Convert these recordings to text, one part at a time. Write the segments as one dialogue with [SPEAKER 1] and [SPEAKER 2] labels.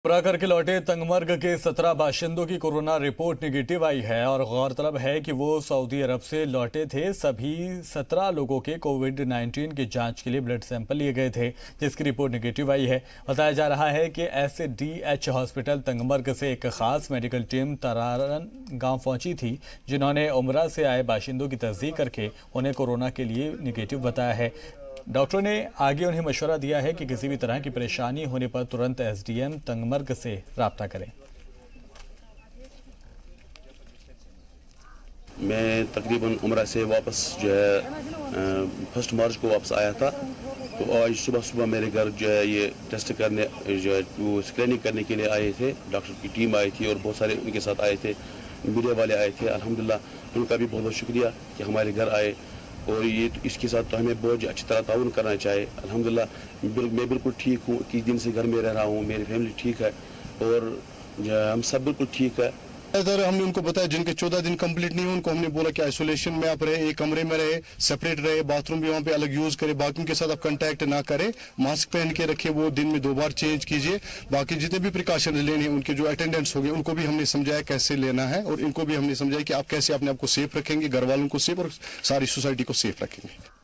[SPEAKER 1] उमरा करके लौटे तंगमर्ग के 17 बाशिंदों की कोरोना रिपोर्ट निगेटिव आई है और गौरतलब है कि वो सऊदी अरब से लौटे थे। सभी 17 लोगों के कोविड-19 की जांच के लिए ब्लड सैंपल लिए गए थे, जिसकी रिपोर्ट निगेटिव आई है। बताया जा रहा है कि SDH हॉस्पिटल तंगमर्ग से एक खास मेडिकल टीम तरारन गांव पहुंची थी, जिन्होंने उमरा से आए बाशिंदों की तस्दीक करके उन्हें कोरोना के लिए निगेटिव बताया है। डॉक्टरों ने आगे उन्हें मशवरा दिया है कि किसी भी तरह की परेशानी होने पर तुरंत SDM तंगमर्ग से राब्ता करें।
[SPEAKER 2] मैं तकरीबन उमरा से वापस जो है 1 मार्च को वापस आया था। तो आज सुबह मेरे घर जो है ये टेस्ट करने जो है वो स्क्रीनिंग करने के लिए आए थे। डॉक्टर की टीम आई थी और बहुत सारे उनके साथ आए थे, मीडिया वाले आए थे। अल्हम्दुलिल्लाह उनका भी बहुत बहुत शुक्रिया कि हमारे घर आए और ये इसके साथ तो हमें बहुत अच्छी तरह ताउन करना चाहिए। अल्हम्दुलिल्लाह मैं बिल्कुल ठीक हूँ, किस दिन से घर में रह रहा हूँ, मेरी फैमिली ठीक है और हम सब बिल्कुल ठीक है।
[SPEAKER 3] इधर हमने उनको बताया जिनके 14 दिन कंप्लीट नहीं हुए उनको हमने बोला कि आइसोलेशन में आप रहे, एक कमरे में रहे, सेपरेट रहे, बाथरूम भी वहाँ पे अलग यूज करे, बाकियों के साथ आप कांटेक्ट ना करें, मास्क पहन के रखे, वो दिन में 2 बार चेंज कीजिए। बाकी जितने भी प्रिकॉशन लेने हैं उनके जो अटेंडेंट्स हो गए उनको भी हमने समझाया कैसे लेना है और इनको भी हमने समझाया कि आप कैसे अपने आप को सेफ रखेंगे, घर वालों को सेफ और सारी सोसाइटी को सेफ रखेंगे।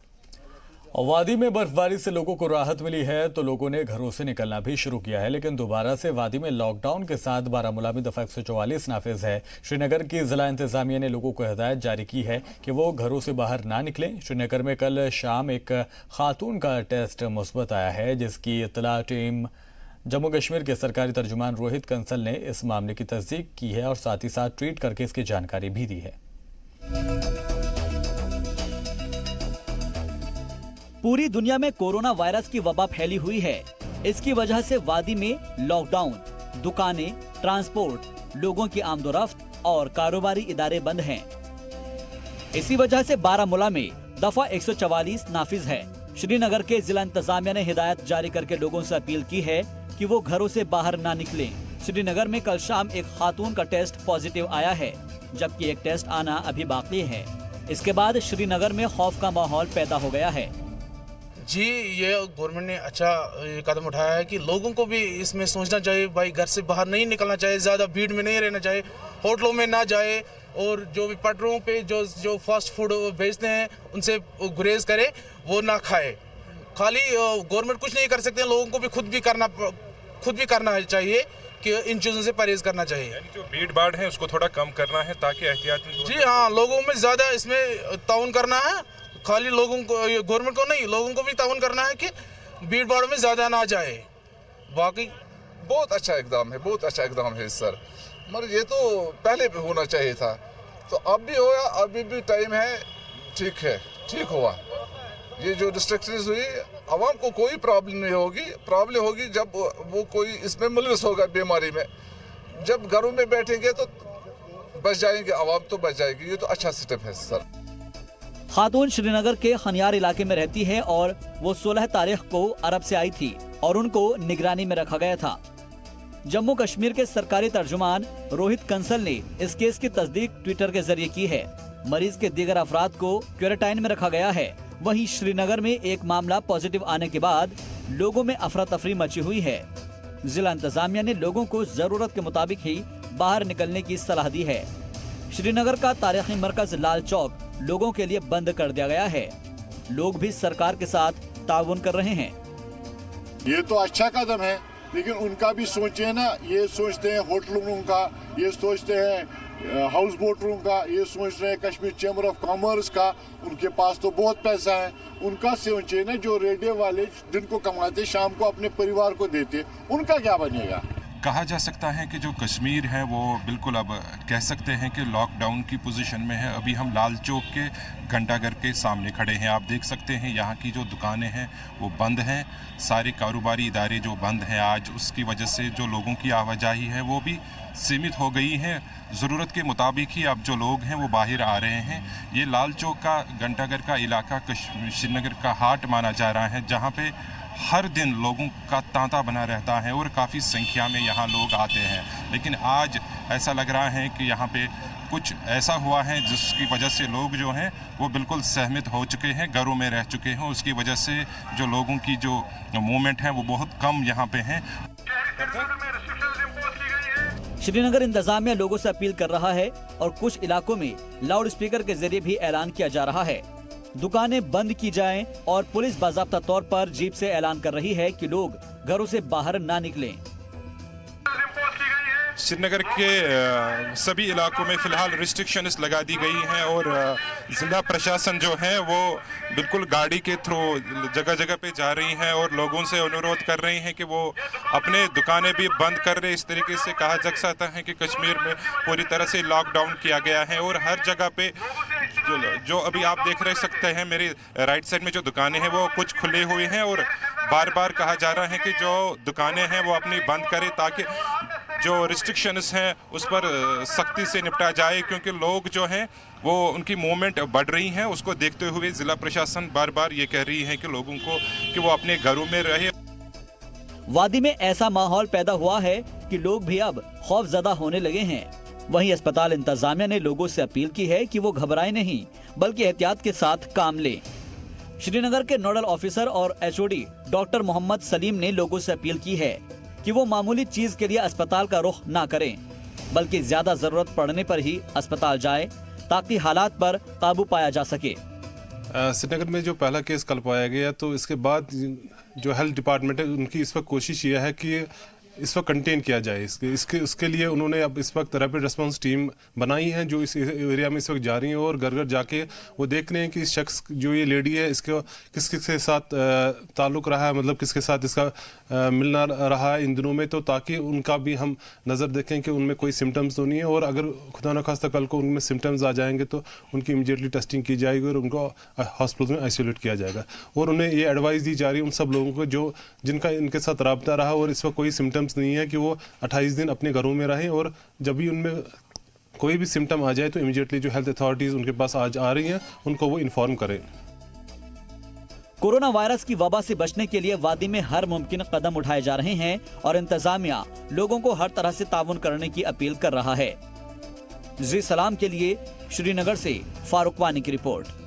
[SPEAKER 1] वादी में बर्फबारी से लोगों को राहत मिली है तो लोगों ने घरों से निकलना भी शुरू किया है, लेकिन दोबारा से वादी में लॉकडाउन के साथ बारामूला में दफा 144 नाफिज है। श्रीनगर की जिला इंतजामिया ने लोगों को हिदायत जारी की है कि वो घरों से बाहर ना निकलें। श्रीनगर में कल शाम एक खातून का टेस्ट मुस्बत आया है, जिसकी इत्तला टीम जम्मू कश्मीर के सरकारी तर्जुमान रोहित कंसल ने इस मामले की तस्दीक की है और साथ ही साथ ट्वीट करके इसकी जानकारी भी दी है।
[SPEAKER 4] पूरी दुनिया में कोरोना वायरस की वबा फैली हुई है। इसकी वजह से वादी में लॉकडाउन, दुकानें, ट्रांसपोर्ट, लोगों की आमदोरफ्त और कारोबारी इदारे बंद हैं। इसी वजह से बारामूला में दफा 144 नाफिज है। श्रीनगर के जिला इंतजामिया ने हिदायत जारी करके लोगों से अपील की है कि वो घरों से बाहर ना निकलें। श्रीनगर में कल शाम एक खातून का टेस्ट पॉजिटिव आया है, जबकि एक टेस्ट आना अभी बाकी है। इसके बाद श्रीनगर में खौफ का माहौल पैदा हो गया है।
[SPEAKER 5] जी, ये गवर्नमेंट ने अच्छा कदम उठाया है कि लोगों को भी इसमें सोचना चाहिए, भाई घर से बाहर नहीं निकलना चाहिए, ज़्यादा भीड़ में नहीं रहना चाहिए, होटलों में ना जाए और जो भी पटरों पे जो फास्ट फूड बेचते हैं उनसे गुरेज करे, वो ना खाए। खाली गवर्नमेंट कुछ नहीं कर सकते, लोगों को भी खुद भी करना चाहिए कि इन चीज़ों से परहेज करना चाहिए।
[SPEAKER 6] यानी जो भीड़ भाड़ है उसको थोड़ा कम करना है ताकि एहतियात।
[SPEAKER 5] जी हाँ, लोगों में ज़्यादा इसमें ताउन करना है, खाली लोगों को, गवर्नमेंट को नहीं, लोगों को भी ताउन करना है कि भीड़ भाड़ में ज़्यादा ना जाए। बाकी
[SPEAKER 7] बहुत अच्छा इकदाम है, बहुत अच्छा इकदाम है सर, मगर ये तो पहले भी होना चाहिए था। तो अब भी होया, अभी भी टाइम है, ठीक है, ठीक हुआ। ये जो रिस्ट्रिक्शंस हुई, आवाम को कोई प्रॉब्लम नहीं होगी। प्रॉब्लम होगी जब वो कोई इसमें मुलविस होगा बीमारी में। जब घरों में बैठेंगे तो बच जाएंगे, आवाम तो बच जाएगी। ये तो अच्छा स्टेप है सर।
[SPEAKER 4] खातून श्रीनगर के खनियार इलाके में रहती है और वो 16 तारीख को अरब से आई थी और उनको निगरानी में रखा गया था। जम्मू कश्मीर के सरकारी तर्जुमान रोहित कंसल ने इस केस की तस्दीक ट्विटर के जरिए की है। मरीज के दीगर अफराद को क्वारंटाइन में रखा गया है। वहीं श्रीनगर में एक मामला पॉजिटिव आने के बाद लोगों में अफरा तफरी मची हुई है। जिला इंतजामिया ने लोगों को जरूरत के मुताबिक ही बाहर निकलने की सलाह दी है। श्रीनगर का तारीखी मरकज लाल चौक लोगों के लिए बंद कर दिया गया है। लोग भी सरकार के साथ ताउन कर रहे हैं।
[SPEAKER 3] ये तो अच्छा कदम है, लेकिन उनका भी सोचे ना। ये सोचते हैं होटलों का, ये सोचते हैं हाउस बोटरों का, ये सोच रहे हैं कश्मीर चैम्बर ऑफ कॉमर्स का। उनके पास तो बहुत पैसा है, उनका सोचे ना। जो रेडियो वाले दिन को कमाते शाम को अपने परिवार को देते, उनका क्या बनेगा।
[SPEAKER 6] कहा जा सकता है कि जो कश्मीर है वो बिल्कुल अब कह सकते हैं कि लॉकडाउन की पोजीशन में है। अभी हम लाल चौक के घंटाघर के सामने खड़े हैं। आप देख सकते हैं यहाँ की जो दुकानें हैं वो बंद हैं, सारे कारोबारी इदारे जो बंद हैं आज, उसकी वजह से जो लोगों की आवाजाही है वो भी सीमित हो गई है। ज़रूरत के मुताबिक ही अब जो लोग हैं वो बाहर आ रहे हैं। ये लाल चौक का घंटाघर का इलाका श्रीनगर का हाट माना जा रहा है, जहाँ पे हर दिन लोगों का तांता बना रहता है और काफ़ी संख्या में यहाँ लोग आते हैं। लेकिन आज ऐसा लग रहा है कि यहाँ पे कुछ ऐसा हुआ है जिसकी वजह से लोग जो हैं वो बिल्कुल सहमत हो चुके हैं, घरों में रह चुके हैं। उसकी वजह से जो लोगों की जो मूवमेंट है वो बहुत कम यहाँ पे है।
[SPEAKER 4] श्रीनगर इंतजामिया लोगों से अपील कर रहा है और कुछ इलाकों में लाउड स्पीकर के जरिए भी ऐलान किया जा रहा है। दुकानें बंद की जाएं और पुलिस बाज़ाब्ता तौर पर जीप से ऐलान कर रही है कि लोग घरों से बाहर ना निकलें।
[SPEAKER 6] श्रीनगर के सभी इलाकों में फ़िलहाल रिस्ट्रिक्शंस लगा दी गई हैं और ज़िला प्रशासन जो है वो बिल्कुल गाड़ी के थ्रू जगह जगह पे जा रही हैं और लोगों से अनुरोध कर रही हैं कि वो अपने दुकानें भी बंद कर रहे। इस तरीके से कहा जा सकता है कि कश्मीर में पूरी तरह से लॉकडाउन किया गया है और हर जगह पे जो अभी आप देख रहे सकते हैं मेरी राइट साइड में जो दुकानें हैं वो कुछ खुले हुए हैं और बार बार कहा जा रहा है कि जो दुकानें हैं वो अपनी बंद करें ताकि जो रिस्ट्रिक्शंस हैं उस पर सख्ती से निपटा जाए, क्योंकि लोग जो हैं वो उनकी मूवमेंट बढ़ रही हैं। उसको देखते हुए ज़िला प्रशासन बार बार ये कह रही है कि लोगों को कि वो अपने घरों में रहे।
[SPEAKER 4] वादी में ऐसा माहौल पैदा हुआ है कि लोग भी अब खौफजदा होने लगे हैं। वहीं अस्पताल इंतजामिया ने लोगों से अपील की है कि वो घबराएं नहीं बल्कि एहतियात के साथ काम लें। श्रीनगर के नोडल ऑफिसर और एचओडी डॉक्टर मोहम्मद सलीम ने लोगों से अपील की है कि वो मामूली चीज के लिए अस्पताल का रुख ना करें बल्कि ज्यादा जरूरत पड़ने पर ही अस्पताल जाएं ताकि हालात पर काबू पाया जा सके।
[SPEAKER 8] श्रीनगर में जो पहला केस कल पाया गया तो इसके बाद जो हेल्थ डिपार्टमेंट है उनकी इस वक्त कोशिश ये है कि इस वक्त कंटेन किया जाए। इसके लिए उन्होंने अब इस वक्त रैपिड रिस्पांस टीम बनाई है जो इस एरिया में इस वक्त जा रही है और घर घर जाके वो देख रहे हैं कि इस शख्स जो ये लेडी है इसके किसके साथ ताल्लुक़ रहा है, मतलब किसके साथ इसका मिलना रहा है इन दिनों में, तो ताकि उनका भी हम नज़र देखें कि उनमें कोई सिम्टम्स तो नहीं है और अगर खुदा न खास्ता कल को उनमें सिम्टम्स आ जाएंगे तो उनकी इमीडिएटली टेस्टिंग की जाएगी और उनको हॉस्पिटल में आइसोलेट किया जाएगा। और उन्हें ये एडवाइस दी जा रही है उन सब लोगों को जिनका इनके साथ रब्ता रहा और इस वक्त कोई सिम्टम्स नहीं है कि वो 28 दिन अपने घरों में रहें और जब भी उनमें कोई भी सिम्टम आ जाए तो इमीडिएटली जो हेल्थ अथॉरिटीज उनके पास आज आ रही हैं उनको वो इन्फॉर्म करें।
[SPEAKER 4] कोरोना वायरस की वबा से बचने के लिए वादी में हर मुमकिन कदम उठाए जा रहे हैं और इंतजामिया लोगों को हर तरह से ताउन करने की अपील कर रहा है। जी सलाम के लिए श्रीनगर से फारूक वानी की रिपोर्ट।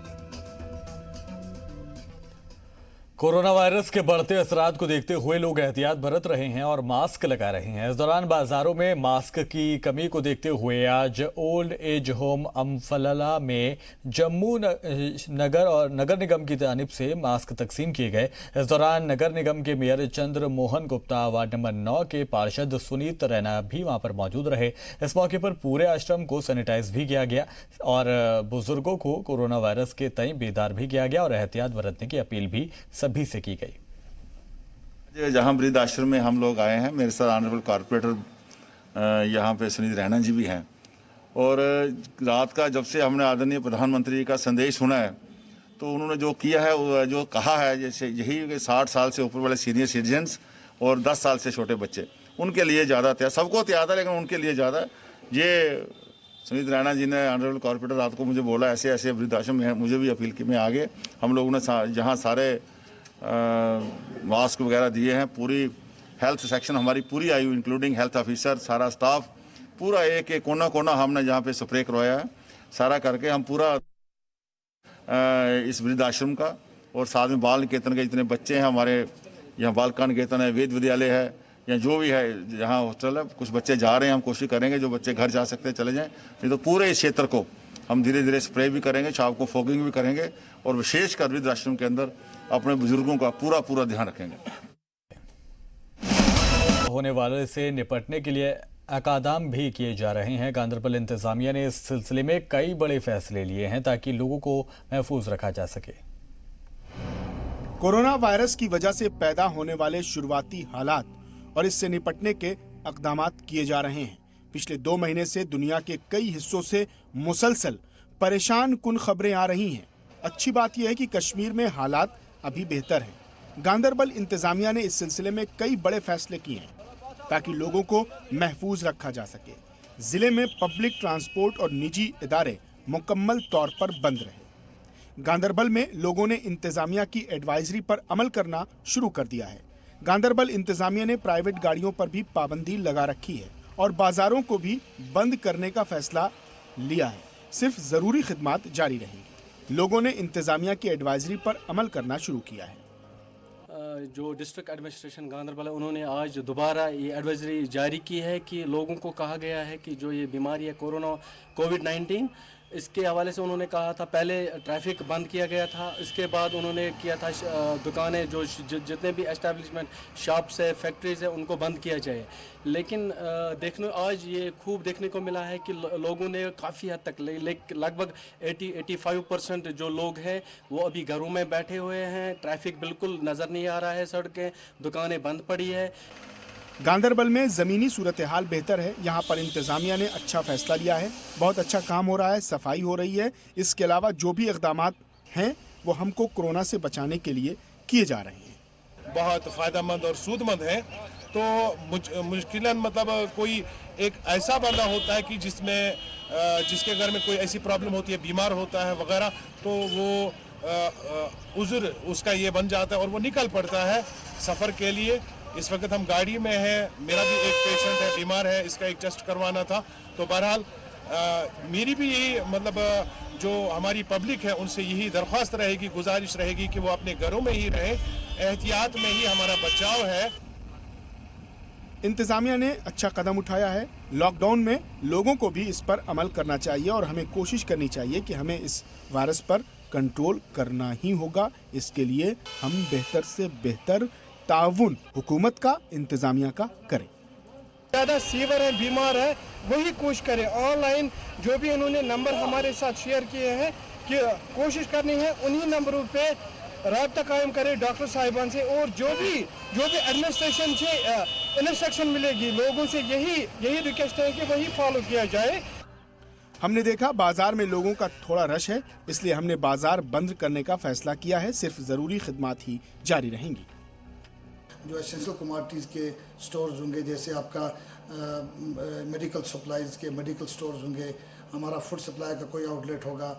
[SPEAKER 1] कोरोना वायरस के बढ़ते असरात को देखते हुए लोग एहतियात बरत रहे हैं और मास्क लगा रहे हैं। इस दौरान बाजारों में मास्क की कमी को देखते हुए आज ओल्ड एज होम अम्फलला में जम्मू नगर और नगर निगम की जानिब से मास्क तकसीम किए गए। इस दौरान नगर निगम के mayor Chandra Mohan Gupta, ward number 9 के पार्षद सुनीत रैना भी वहां पर मौजूद रहे। इस मौके पर पूरे आश्रम को सैनिटाइज भी किया गया और बुजुर्गों को कोरोना वायरस के तय बेदार भी किया गया और एहतियात बरतने की अपील भी सभी से की गई।
[SPEAKER 9] जहां वृद्ध आश्रम में हम लोग आए हैं, मेरे साथ ऑनरेबल कॉर्पोरेटर यहाँ पे सुनीत रैना जी भी हैं और रात का जब से हमने आदरणीय प्रधानमंत्री का संदेश सुना है तो उन्होंने जो किया है, जो कहा है, जैसे यही 60 साल से ऊपर वाले सीनियर सिटीजन्स और 10 साल से छोटे बच्चे, उनके लिए ज़्यादा त्याग, सबको त्याग है लेकिन उनके लिए ज़्यादा। ये सुनीत रैना जी ने ऑनरेबल कॉर्पोरेटर रात को मुझे बोला ऐसे ऐसे वृद्ध आश्रम में, मुझे भी अपील की, मैं आगे हम लोगों ने जहाँ सारे मास्क वगैरह दिए हैं, पूरी हेल्थ सेक्शन हमारी पूरी आई, इंक्लूडिंग हेल्थ ऑफिसर, सारा स्टाफ, पूरा एक एक कोना कोना हमने जहाँ पे स्प्रे करवाया है, सारा करके हम पूरा इस वृद्ध आश्रम का और साथ में बाल निकेतन के जितने बच्चे हैं हमारे यहाँ, बालिका निकेतन है, वेद विद्यालय है या जो भी है जहाँ हॉस्टल है, कुछ बच्चे जा रहे हैं, हम कोशिश करेंगे जो बच्चे घर जा सकते हैं चले जाएँ, नहीं तो पूरे इस क्षेत्र को हम धीरे धीरे स्प्रे भी करेंगे, शाम को फॉगिंग भी करेंगे और विशेषकर वृद्ध आश्रम के अंदर अपने बुजुर्गों का पूरा ध्यान रखेंगे।
[SPEAKER 1] होने वाले से निपटने के लिए अकादाम भी किए जा रहे हैं। गांधरबल इंतजामिया ने इस सिलसिले में कई बड़े फैसले लिए हैं ताकि लोगों को महफूज रखा जा सके।
[SPEAKER 10] कोरोना वायरस की वजह से पैदा होने वाले शुरुआती हालात और इससे निपटने के इक़दामात किए जा रहे हैं। पिछले 2 महीने से दुनिया के कई हिस्सों से मुसलसल परेशान कुन खबरें आ रही हैं। अच्छी बात यह है कि कश्मीर में हालात अभी बेहतर हैं। गांधरबल इंतजामिया ने इस सिलसिले में कई बड़े फैसले किए हैं ताकि लोगों को महफूज रखा जा सके। जिले में पब्लिक ट्रांसपोर्ट और निजी इदारे मुकम्मल तौर पर बंद रहे। गांधरबल में लोगों ने इंतजामिया की एडवाइजरी पर अमल करना शुरू कर दिया है। गांधरबल इंतजामिया ने प्राइवेट गाड़ियों पर भी पाबंदी लगा रखी है और बाजारों को भी बंद करने का फैसला लिया है। सिर्फ जरूरी खिदमात जारी रहेंगी। लोगों ने इंतजामिया की एडवाइजरी पर अमल करना शुरू किया है।
[SPEAKER 11] जो डिस्ट्रिक्ट एडमिनिस्ट्रेशन गांधरबल है उन्होंने आज दोबारा ये एडवाइजरी जारी की है कि लोगों को कहा गया है कि जो ये बीमारी है कोविड-19 इसके हवाले से उन्होंने कहा था, पहले ट्रैफिक बंद किया गया था, इसके बाद उन्होंने किया था दुकानें जो जितने भी एस्टेब्लिशमेंट शॉप्स है फैक्ट्रीज है उनको बंद किया जाए। लेकिन देखने आज ये खूब देखने को मिला है कि लोगों ने काफ़ी हद तक लगभग 80-85% जो लोग हैं वो अभी घरों में बैठे हुए हैं, ट्रैफिक बिल्कुल नज़र नहीं आ रहा है, सड़कें दुकानें बंद पड़ी है।
[SPEAKER 10] गांधरबल में ज़मीनी सूरत हाल बेहतर है। यहाँ पर इंतज़ामिया ने अच्छा फैसला लिया है, बहुत अच्छा काम हो रहा है, सफाई हो रही है। इसके अलावा जो भी इक़दामात हैं वो हमको कोरोना से बचाने के लिए किए जा रहे हैं।
[SPEAKER 12] बहुत फ़ायदेमंद और सूदमंद है। तो मुश्किलन मतलब कोई एक ऐसा बंदा होता है कि जिसके घर में कोई ऐसी प्रॉब्लम होती है, बीमार होता है वगैरह, तो वो उज़्र उसका ये बन जाता है और वो निकल पड़ता है सफ़र के लिए। इस वक्त हम गाड़ी में हैं, मेरा भी एक पेशेंट है, बीमार है, इसका एक टेस्ट करवाना था। तो बहरहाल मेरी भी यही मतलब जो हमारी पब्लिक है उनसे यही दरख्वास्त रहेगी, गुजारिश रहेगी कि वो अपने घरों में ही रहें, एहतियात में ही हमारा बचाव है।
[SPEAKER 10] इंतज़ामिया ने अच्छा कदम उठाया है। लॉकडाउन में लोगों को भी इस पर अमल करना चाहिए और हमें कोशिश करनी चाहिए कि हमें इस वायरस पर कंट्रोल करना ही होगा। इसके लिए हम बेहतर से बेहतर ताउन हुकूमत का, इंतज़ामिया का करें।
[SPEAKER 13] ज़्यादा सीवर है, बीमार है, वही कोशिश करें। ऑनलाइन जो भी उन्होंने नंबर हमारे साथ शेयर किए हैं कि कोशिश करनी है उन्हीं नंबरों पे राब्ता कायम करें डॉक्टर साहिबान से, और जो भी एडमिनिस्ट्रेशन से इंस्ट्रक्शन मिलेगी लोगों से यही रिक्वेस्ट है कि वही फॉलो किया जाए।
[SPEAKER 10] हमने देखा बाजार में लोगों का थोड़ा रश है, इसलिए हमने बाजार बंद करने का फैसला किया है। सिर्फ ज़रूरी खिदमात ही जारी रहेंगी।
[SPEAKER 14] जो एसेंशियल कमोडिटीज़ के स्टोर्स होंगे, जैसे आपका मेडिकल सप्लाईज़ के मेडिकल स्टोर्स होंगे, हमारा फूड सप्लाई का कोई आउटलेट होगा,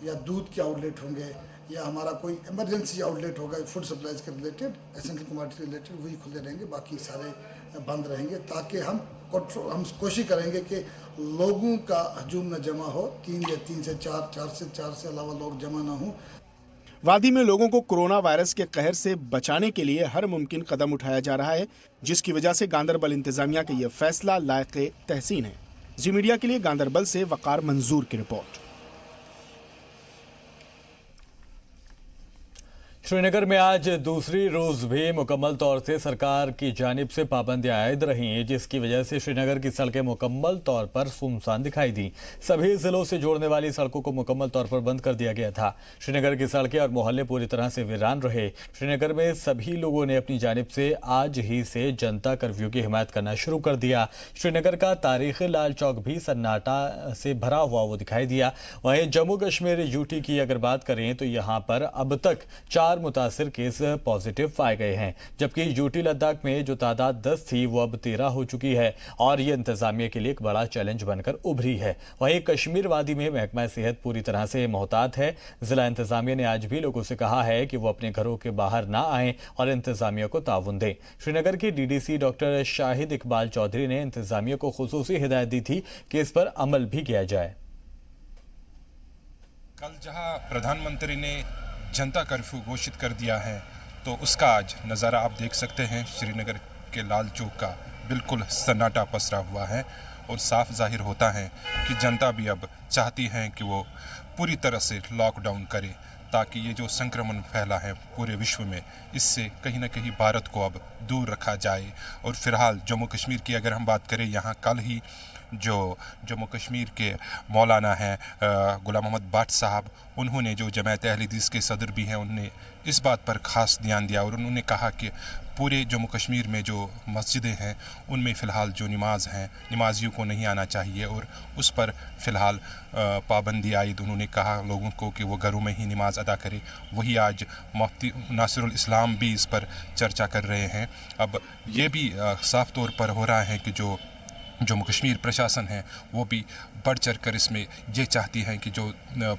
[SPEAKER 14] या दूध के आउटलेट होंगे, या हमारा कोई इमरजेंसी आउटलेट होगा फूड सप्लाईज़ के रिलेटेड, एसेंशियल कमोडिटी रिलेटेड, वही खुले रहेंगे, बाकी सारे बंद रहेंगे, ताकि हम कोशिश करेंगे कि लोगों का हजूम न जमा हो। 3 या 3 से 4, 4 से 4 से अलावा लोग जमा ना हों।
[SPEAKER 10] वादी में लोगों को कोरोना वायरस के कहर से बचाने के लिए हर मुमकिन कदम उठाया जा रहा है, जिसकी वजह से गांधरबल इंतजामिया का यह फैसला लायक तहसीन है। जी मीडिया के लिए गांधरबल से वकार मंजूर की रिपोर्ट।
[SPEAKER 1] श्रीनगर में आज दूसरी रोज भी मुकम्मल तौर से सरकार की जानिब से पाबंदियां आयद रही, जिसकी वजह से श्रीनगर की सड़कें मुकम्मल तौर पर सुनसान दिखाई दी। सभी जिलों से जोड़ने वाली सड़कों को मुकम्मल तौर पर बंद कर दिया गया था। श्रीनगर की सड़कें और मोहल्ले पूरी तरह से वीरान रहे। श्रीनगर में सभी लोगों ने अपनी जानिब से आज ही से जनता कर्फ्यू की हिमायत करना शुरू कर दिया। श्रीनगर का तारीखी लाल चौक भी सन्नाटा से भरा हुआ वो दिखाई दिया। वहीं जम्मू कश्मीर यूटी की अगर बात करें तो यहाँ पर अब तक 4 मुतासिर केस पॉजिटिव पाए गए हैं, जबकि यूटी लद्दाख में जो तादाद 10 थी वो अब 13 हो चुकी है और ये इंतजामिया के लिए एक बड़ा चैलेंज बनकर उभरी है। वहीं कश्मीर वादी में महकमा सेहत पूरी तरह से मोहतात है। जिला इंतजामिया ने आज भी लोगों से कहा है कि वो अपने घरों के बाहर ना आएं और इंतजामिया को ताउन दें। श्रीनगर के डीडीसी डॉक्टर शाहिद इकबाल चौधरी ने इंतजामिया को खुसूसी हिदायत दी थी कि इस पर अमल भी किया जाए।
[SPEAKER 6] कल जहां प्रधानमंत्री ने जनता कर्फ्यू घोषित कर दिया है तो उसका आज नज़ारा आप देख सकते हैं। श्रीनगर के लाल चौक का बिल्कुल सन्नाटा पसरा हुआ है और साफ जाहिर होता है कि जनता भी अब चाहती है कि वो पूरी तरह से लॉकडाउन करे, ताकि ये जो संक्रमण फैला है पूरे विश्व में, इससे कहीं ना कहीं भारत को अब दूर रखा जाए। और फिलहाल जम्मू कश्मीर की अगर हम बात करें, यहाँ कल ही जो जम्मू कश्मीर के मौलाना हैं गुलाम मोहम्मद भट्ट साहब, उन्होंने जो जमात अहले हदीस के सदर भी हैं, उन्होंने इस बात पर ख़ास ध्यान दिया और उन्होंने कहा कि पूरे जम्मू कश्मीर में जो मस्जिदें हैं उनमें फ़िलहाल जो नमाज हैं, नमाजियों को नहीं आना चाहिए और उस पर फ़िलहाल पाबंदी आयद। उन्होंने कहा लोगों को कि वो घरों में ही नमाज अदा करें। वही आज मुफ्ती नासिरुल इस्लाम भी इस पर चर्चा कर रहे हैं। अब ये भी साफ तौर पर हो रहा है कि जो जम्मू कश्मीर प्रशासन है वो भी बढ़ चढ़ कर इसमें ये चाहती है कि जो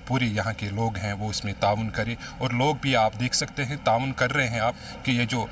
[SPEAKER 6] पूरे यहाँ के लोग हैं वो इसमें ताउन करें, और लोग भी आप देख सकते हैं ताउन कर रहे हैं आप कि ये जो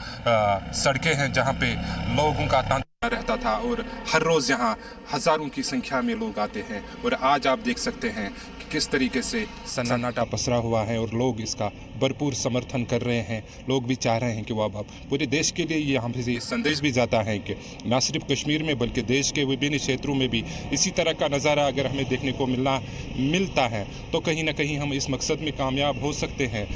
[SPEAKER 6] सड़कें हैं जहाँ पे लोगों का रहता था और हर रोज़ यहाँ हज़ारों की संख्या में लोग आते हैं और आज आप देख सकते हैं कि किस तरीके से सन्नाटा पसरा हुआ है और लोग इसका भरपूर समर्थन कर रहे हैं। लोग भी चाह रहे हैं कि वो अब पूरे देश के लिए यहाँ से संदेश भी जाता है कि न सिर्फ कश्मीर में बल्कि देश के विभिन्न क्षेत्रों में भी इसी तरह का नज़ारा अगर हमें देखने को मिलता है तो कहीं ना कहीं हम इस मकसद में कामयाब हो सकते हैं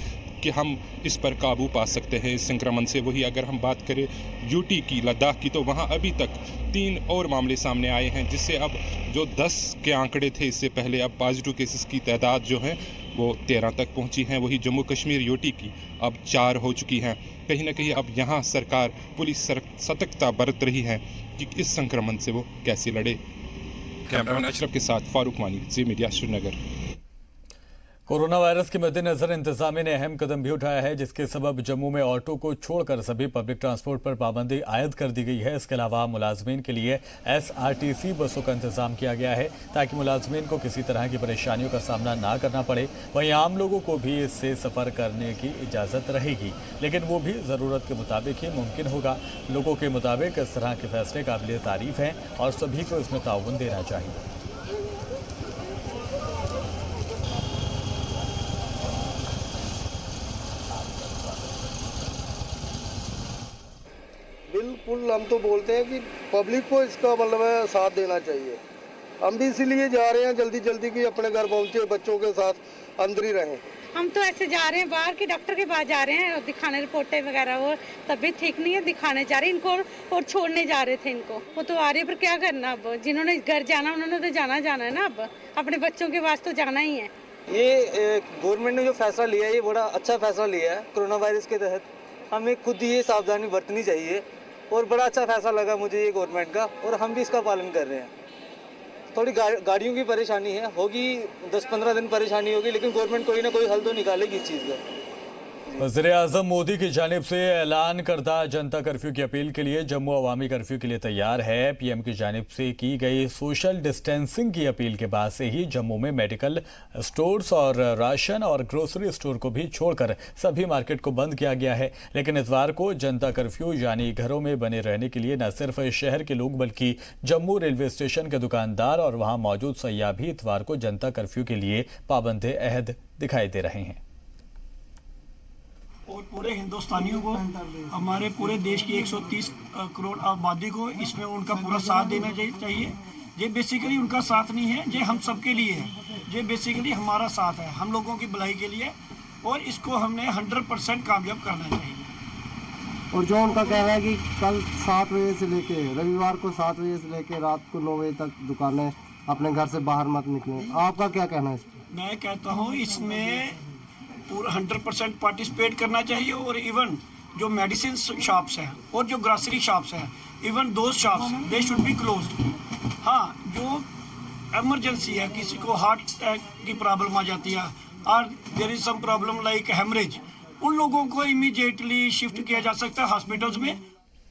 [SPEAKER 6] कि हम इस पर काबू पा सकते हैं इस संक्रमण से। वही अगर हम बात करें यूटी की, लद्दाख की, तो वहाँ अभी तक 3 और मामले सामने आए हैं, जिससे अब जो 10 के आंकड़े थे इससे पहले, अब पॉजिटिव केसेस की तादाद जो है वो 13 तक पहुंची हैं। वही जम्मू कश्मीर यूटी की अब 4 हो चुकी हैं। कहीं ना कहीं अब यहाँ सरकार पुलिस सतर्कता बरत रही है कि इस संक्रमण से वो कैसे लड़े। कैमरामैन अशरफ के साथ फारूक वानी, जी मीडिया, श्रीनगर।
[SPEAKER 1] कोरोना वायरस के मद्देनजर इंतजामिया ने अहम कदम भी उठाया है, जिसके सबब जम्मू में ऑटो को छोड़कर सभी पब्लिक ट्रांसपोर्ट पर पाबंदी आयद कर दी गई है। इसके अलावा मुलाजमीन के लिए SRTC बसों का इंतजाम किया गया है ताकि मुलाजमीन को किसी तरह की परेशानियों का सामना ना करना पड़े। वहीं आम लोगों को भी इससे सफ़र करने की इजाज़त रहेगी, लेकिन वो भी ज़रूरत के मुताबिक ही मुमकिन होगा। लोगों के मुताबिक इस तरह के फैसले काबिल तारीफ हैं और सभी को इसमें ताउन देना चाहिए।
[SPEAKER 15] बिल्कुल, हम तो बोलते हैं कि पब्लिक को इसका मतलब है साथ देना चाहिए। हम भी इसीलिए जा रहे हैं जल्दी जल्दी कि अपने घर पहुंचे, बच्चों के साथ अंदर ही रहें।
[SPEAKER 16] हम तो ऐसे जा रहे हैं बाहर कि डॉक्टर के पास जा रहे हैं दिखाने, रिपोर्टें वगैरह, वो तबीयत ठीक नहीं है, दिखाने जा रहे हैं इनको और छोड़ने जा रहे थे इनको। वो तो आ रही है, पर क्या करना अब, जिन्होंने घर जाना उन्होंने तो जाना है ना, अब अपने बच्चों के पास तो जाना ही है।
[SPEAKER 17] ये गवर्नमेंट ने जो फैसला लिया है ये बड़ा अच्छा फैसला लिया है। कोरोना वायरस के तहत हमें खुद ही ये सावधानी बरतनी चाहिए और बड़ा अच्छा फैसला लगा मुझे ये गवर्नमेंट का, और हम भी इसका पालन कर रहे हैं। थोड़ी गाड़ियों की परेशानी है, होगी 10-15 दिन परेशानी होगी, लेकिन गवर्नमेंट कोई ना कोई हल तो निकालेगी इस चीज़ का।
[SPEAKER 1] वज़ीर-ए-आज़म मोदी की जानिब से ऐलान करदा जनता कर्फ्यू की अपील के लिए जम्मू अवामी कर्फ्यू के लिए तैयार है। पीएम की जानिब से की गई सोशल डिस्टेंसिंग की अपील के बाद से ही जम्मू में मेडिकल स्टोर्स और राशन और ग्रोसरी स्टोर को भी छोड़कर सभी मार्केट को बंद किया गया है। लेकिन इतवार को जनता कर्फ्यू यानी घरों में बने रहने के लिए न सिर्फ शहर के लोग बल्कि जम्मू रेलवे स्टेशन के दुकानदार और वहाँ मौजूद सयाह भी इतवार को जनता कर्फ्यू के लिए पाबंद अहद दिखाई दे रहे हैं।
[SPEAKER 18] और पूरे हिंदुस्तानियों को, हमारे पूरे देश की 130 करोड़ आबादी को इसमें उनका पूरा साथ देना चाहिए। ये बेसिकली उनका साथ नहीं है, ये हम सबके लिए है, ये बेसिकली हमारा साथ है, हम लोगों की भलाई के लिए, और इसको हमने 100% कामयाब करना चाहिए।
[SPEAKER 19] और जो उनका कहना है कि कल 7 बजे से लेके रविवार को 7 बजे से लेके रात को 9 बजे तक दुकानें अपने घर से बाहर मत निकलें, आपका क्या कहना है इस पर?
[SPEAKER 18] मैं कहता हूँ इसमें पूरा 100% पार्टिसिपेट करना चाहिए, और इवन जो मेडिसिन शॉप्स हैं और जो ग्रोसरी शॉप्स हैं, even though shops they should be closed. हाँ, जो इमरजेंसी है, किसी को हार्ट अटैक की प्रॉब्लम आ जाती है और there is some problem like haemorrhage, उन लोगों को इमीडिएटली शिफ्ट किया जा सकता है हॉस्पिटल्स में।